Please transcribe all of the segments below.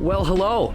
Well, hello.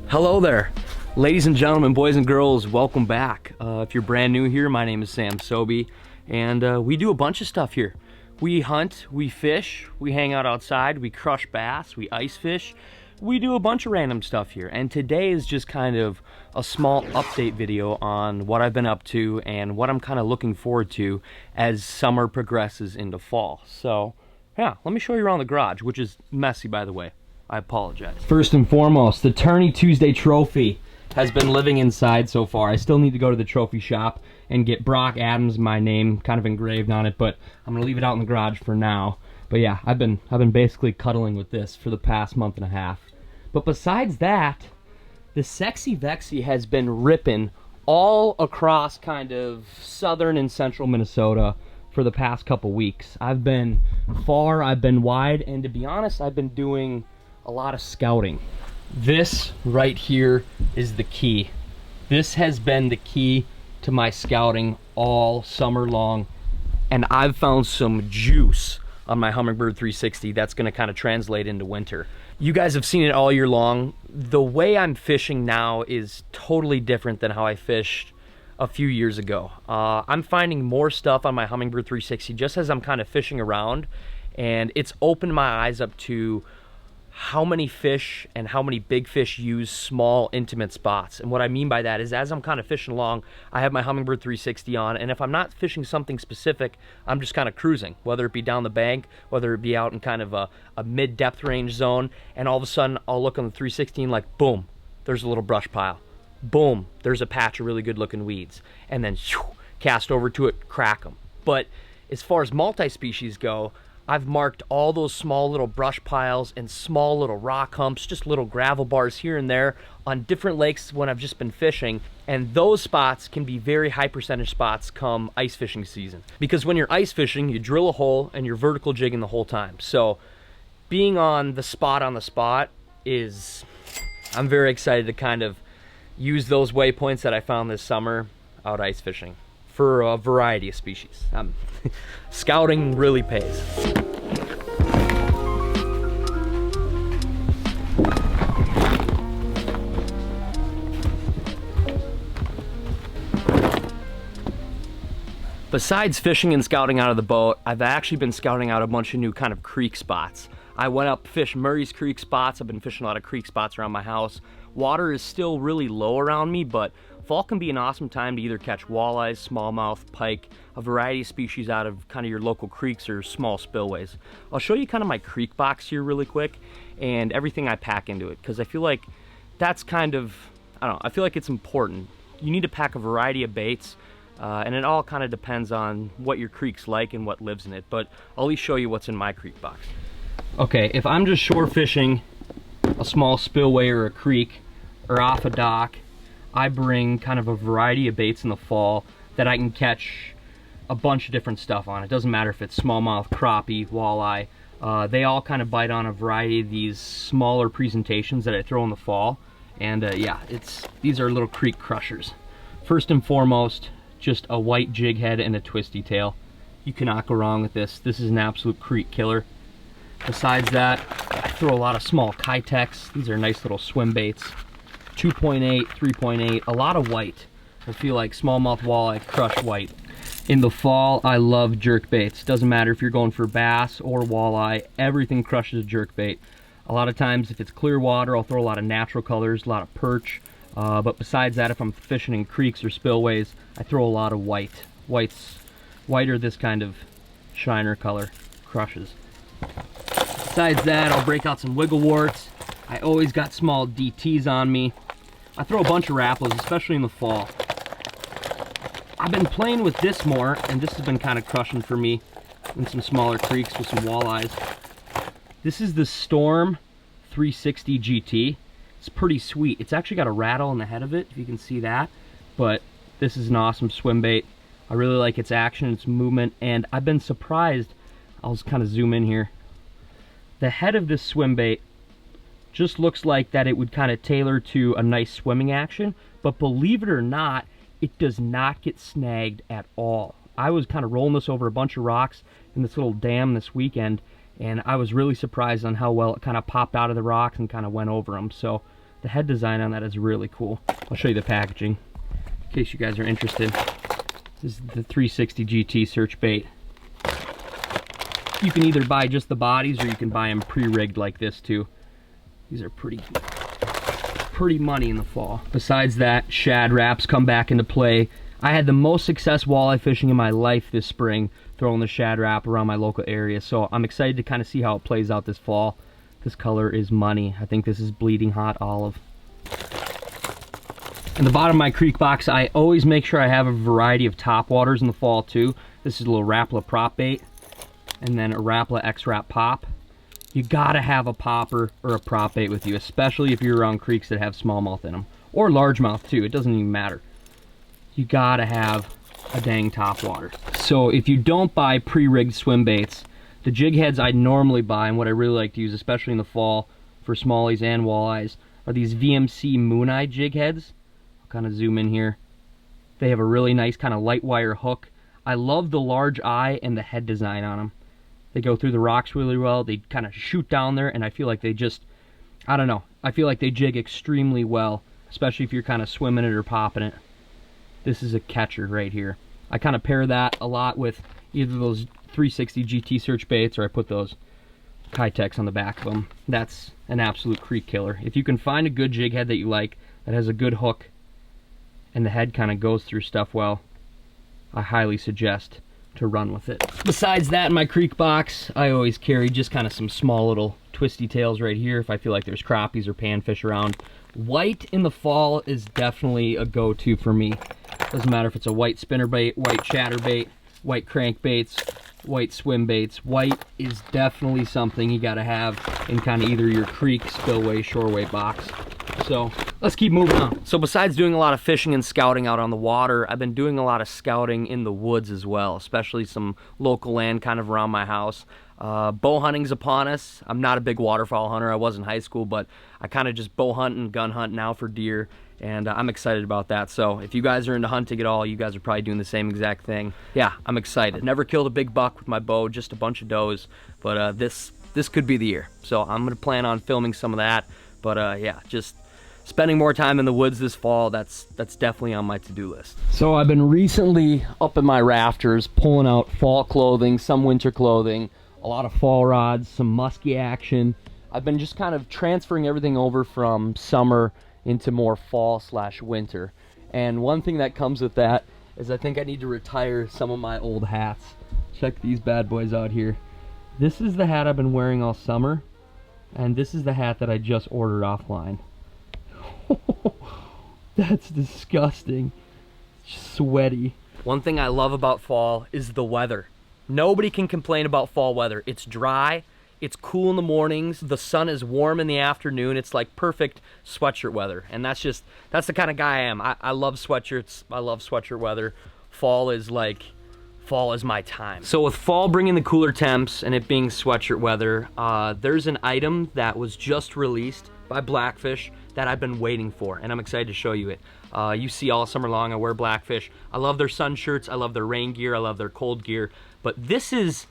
Hello there. Ladies and gentlemen, boys and girls, welcome back. If you're brand new here, my name is Sobi, and we do a bunch of stuff here. We hunt, we fish, we hang out outside, we crush bass, we ice fish. We do a bunch of random stuff here, and today is just kind of a small update video on what I've been up to and what I'm kind of looking forward to as summer progresses into fall. So, yeah, let me show you around the garage, which is messy, by the way. I apologize. First and foremost, the Tourney Tuesday trophy has been living inside so far. I still need to go to the trophy shop and get Brok Adams, my name, kind of engraved on it, but I'm gonna leave it out in the garage for now. But yeah, I've been basically cuddling with this for the past month and a half. But besides that, the Sexy Vexy has been ripping all across kind of southern and central Minnesota for the past couple weeks. I've been far, I've been wide, and to be honest, I've been doing a lot of scouting. This right here is the key. This has been the key to my scouting all summer long, and I've found some juice on my Hummingbird 360 that's going to kind of translate into winter. You guys have seen it all year long. The way I'm fishing now is totally different than how I fished a few years ago. I'm finding more stuff on my Hummingbird 360 just as I'm kind of fishing around, and it's opened my eyes up to how many fish and how many big fish use small intimate spots. And what I mean by that is, as I'm kind of fishing along, I have my Hummingbird 360 on, and if I'm not fishing something specific, I'm just kind of cruising, whether it be down the bank, whether it be out in kind of a mid-depth range zone, and all of a sudden I'll look on the 360 and like, boom, there's a little brush pile. Boom, there's a patch of really good looking weeds. And then shoo, cast over to it, crack them. But as far as multi-species go, I've marked all those small little brush piles and small little rock humps, just little gravel bars here and there on different lakes when I've just been fishing. And those spots can be very high percentage spots come ice fishing season. Because when you're ice fishing, you drill a hole and you're vertical jigging the whole time. So being on the spot is, I'm very excited to kind of use those waypoints that I found this summer out ice fishing for a variety of species. Scouting really pays. Besides fishing and scouting out of the boat, I've actually been scouting out a bunch of new kind of creek spots. I went up fish Murray's Creek spots. I've been fishing a lot of creek spots around my house. Water is still really low around me, but fall can be an awesome time to either catch walleyes, smallmouth, pike, a variety of species out of kind of your local creeks or small spillways. I'll show you kind of my creek box here really quick and everything I pack into it, because I feel like that's kind of, I don't know, I feel like it's important. You need to pack a variety of baits, and it all kind of depends on what your creek's like and what lives in it, but I'll at least show you what's in my creek box. Okay, if I'm just shore fishing a small spillway or a creek or off a dock, I bring kind of a variety of baits in the fall that I can catch a bunch of different stuff on. It doesn't matter if it's smallmouth, crappie, walleye. They all kind of bite on a variety of these smaller presentations that I throw in the fall. And yeah, these are little creek crushers. First and foremost, just a white jig head and a twisty tail. You cannot go wrong with this. This is an absolute creek killer. Besides that, I throw a lot of small Kitex. These are nice little swim baits. 2.8, 3.8, a lot of white. I feel like smallmouth walleye crush white. In the fall, I love jerk baits. Doesn't matter if you're going for bass or walleye, everything crushes a jerk bait. A lot of times, if it's clear water, I'll throw a lot of natural colors, a lot of perch. But besides that, if I'm fishing in creeks or spillways, I throw a lot of white. White or this kind of shiner color crushes. Besides that, I'll break out some wiggle warts. I always got small DTs on me. I throw a bunch of Rapplos, especially in the fall. I've been playing with this more, and this has been kind of crushing for me in some smaller creeks with some walleyes. This is the Storm 360 GT. It's pretty sweet. It's actually got a rattle in the head of it, if you can see that. But this is an awesome swim bait. I really like its action, its movement, and I've been surprised. I'll just kind of zoom in here. The head of this swim bait just looks like that it would kind of tailor to a nice swimming action, but believe it or not, it does not get snagged at all. I was kind of rolling this over a bunch of rocks in this little dam this weekend, and I was really surprised on how well it kind of popped out of the rocks and kind of went over them. So the head design on that is really cool. I'll show you the packaging in case you guys are interested. This is the 360 GT search bait. You can either buy just the bodies or you can buy them pre-rigged like this too. These are pretty money in the fall. Besides that, shad wraps come back into play. I had the most success walleye fishing in my life this spring throwing the shad wrap around my local area, so I'm excited to kind of see how it plays out this fall. This color is money. I think this is bleeding hot olive. In the bottom of my creek box, I always make sure I have a variety of top waters in the fall too. This is a little Rapala prop bait, and then a Rapala X-Rap pop. You gotta have a popper or a prop bait with you, especially if you're around creeks that have smallmouth in them, or largemouth too. It doesn't even matter. You gotta have a dang top water. So if you don't buy pre-rigged swim baits, the jig heads I normally buy and what I really like to use, especially in the fall for smallies and walleyes, are these VMC Moon Eye jig heads. I'll kind of zoom in here. They have a really nice kind of light wire hook. I love the large eye and the head design on them. They go through the rocks really well. They kind of shoot down there, and I feel like they just, I don't know, I feel like they jig extremely well, especially if you're kind of swimming it or popping it. This is a catcher right here. I kind of pair that a lot with either those 360 GT search baits, or I put those Kitex on the back of them. That's an absolute creek killer. If you can find a good jig head that you like, that has a good hook, and the head kind of goes through stuff well, I highly suggest to run with it. Besides that, in my creek box, I always carry just kind of some small little twisty tails right here if I feel like there's crappies or panfish around. White in the fall is definitely a go-to for me. Doesn't matter if it's a white spinnerbait, white chatterbait, white crankbaits, white swim baits. White is definitely something you gotta have in kind of either your creek, spillway, shoreway box. So let's keep moving on. So besides doing a lot of fishing and scouting out on the water, I've been doing a lot of scouting in the woods as well, especially some local land kind of around my house. Bow hunting's upon us. I'm not a big waterfowl hunter. I was in high school, but I kind of just bow hunt and gun hunt now for deer, and I'm excited about that. So if you guys are into hunting at all, you guys are probably doing the same exact thing. Yeah, I'm excited. Never killed a big buck with my bow, just a bunch of does, but this could be the year. So I'm gonna plan on filming some of that. But yeah, just spending more time in the woods this fall, that's definitely on my to-do list. So I've been recently up in my rafters pulling out fall clothing, some winter clothing, a lot of fall rods, some musky action. I've been just kind of transferring everything over from summer into more fall/winter. And one thing that comes with that is I think I need to retire some of my old hats. Check these bad boys out here. This is the hat I've been wearing all summer, and this is the hat that I just ordered offline. That's disgusting. Sweaty. One thing I love about fall is the weather. Nobody can complain about fall weather. It's dry, it's cool in the mornings, the sun is warm in the afternoon. It's like perfect sweatshirt weather, and that's the kind of guy I am. I love sweatshirts. I love sweatshirt weather. Fall is my time. So with fall bringing the cooler temps and it being sweatshirt weather, there's an item that was just released by Blackfish that I've been waiting for, and I'm excited to show you it. You see all summer long I wear Blackfish. I love their sun shirts, I love their rain gear, I love their cold gear, but this is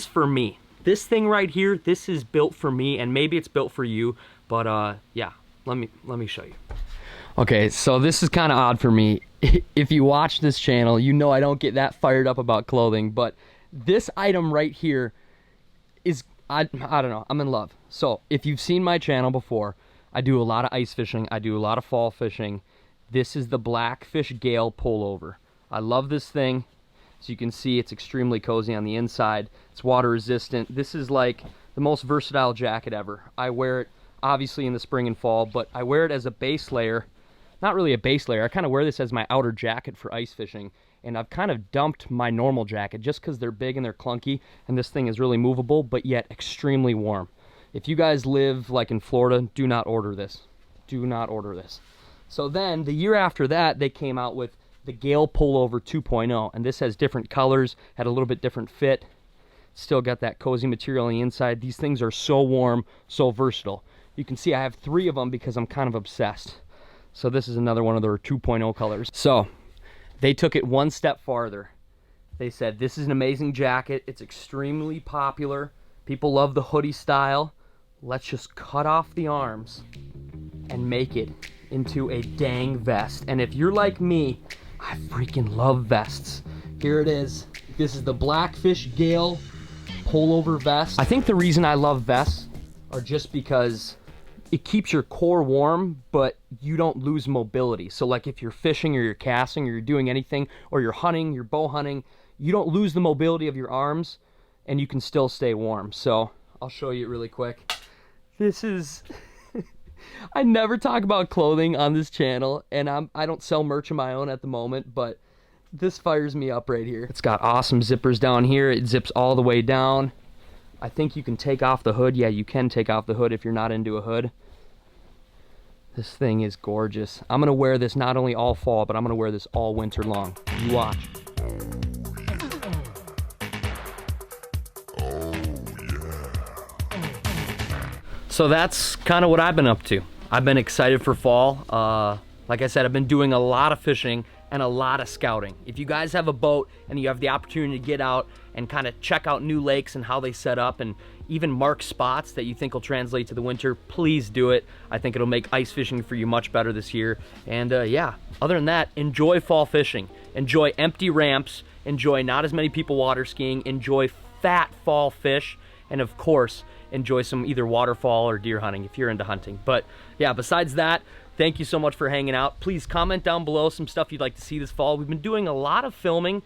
for me. This thing right here, this is built for me, and maybe it's built for you, but yeah, let me show you. Okay, so this is kind of odd for me. If you watch this channel, you know I don't get that fired up about clothing, but this item right here is, I don't know, I'm in love. So if you've seen my channel before, I do a lot of ice fishing, I do a lot of fall fishing. This is the Blackfish Gale pullover. I love this thing. As you can see, it's extremely cozy on the inside. It's water resistant. This is like the most versatile jacket ever. I wear it obviously in the spring and fall, but I wear it as a base layer. Not really a base layer. I kind of wear this as my outer jacket for ice fishing, and I've kind of dumped my normal jacket just because they're big and they're clunky, and this thing is really movable, but yet extremely warm. If you guys live like in Florida, do not order this. Do not order this. So then the year after that, they came out with the Gale Pullover 2.0, and this has different colors, had a little bit different fit, still got that cozy material on the inside. These things are so warm, so versatile. You can see I have 3 of them because I'm kind of obsessed. So this is another one of their 2.0 colors. So they took it one step farther. They said, this is an amazing jacket, it's extremely popular, People love the hoodie style. Let's just cut off the arms and make it into a dang vest. And if you're like me, I freaking love vests. Here it is. This is the Blackfish Gale pullover vest. I think the reason I love vests are just because it keeps your core warm, but you don't lose mobility. So like if you're fishing or you're casting or you're doing anything, or you're hunting, you're bow hunting, you don't lose the mobility of your arms and you can still stay warm. So I'll show you it really quick. This is, I never talk about clothing on this channel, and I don't sell merch of my own at the moment, but this fires me up right here. It's got awesome zippers down here. It zips all the way down. I think you can take off the hood. Yeah, you can take off the hood if you're not into a hood. This thing is gorgeous. I'm gonna wear this not only all fall, but I'm gonna wear this all winter long. You watch. So that's kind of what I've been up to. I've been excited for fall. Like I said, I've been doing a lot of fishing and a lot of scouting. If you guys have a boat and you have the opportunity to get out and kind of check out new lakes and how they set up, and even mark spots that you think will translate to the winter, please do it. I think it'll make ice fishing for you much better this year. And yeah, other than that, enjoy fall fishing. Enjoy empty ramps. Enjoy not as many people water skiing. Enjoy fat fall fish. And of course, enjoy some either waterfall or deer hunting if you're into hunting. But yeah, besides that, thank you so much for hanging out. Please comment down below some stuff you'd like to see this fall. We've been doing a lot of filming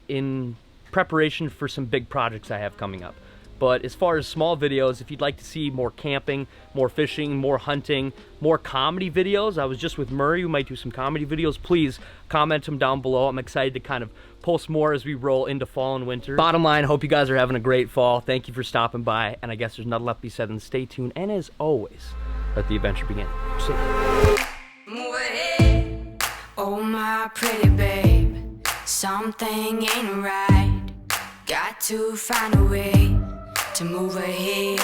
in preparation for some big projects I have coming up. But as far as small videos, if you'd like to see more camping, more fishing, more hunting, more comedy videos, I was just with Murray, we might do some comedy videos, please comment them down below. I'm excited to kind of post more as we roll into fall and winter. Bottom line, hope you guys are having a great fall. Thank you for stopping by, and I guess there's nothing left to be said than stay tuned, and as always, let the adventure begin. See you. Move ahead, oh my pretty babe, something ain't right, got to find a way to move ahead.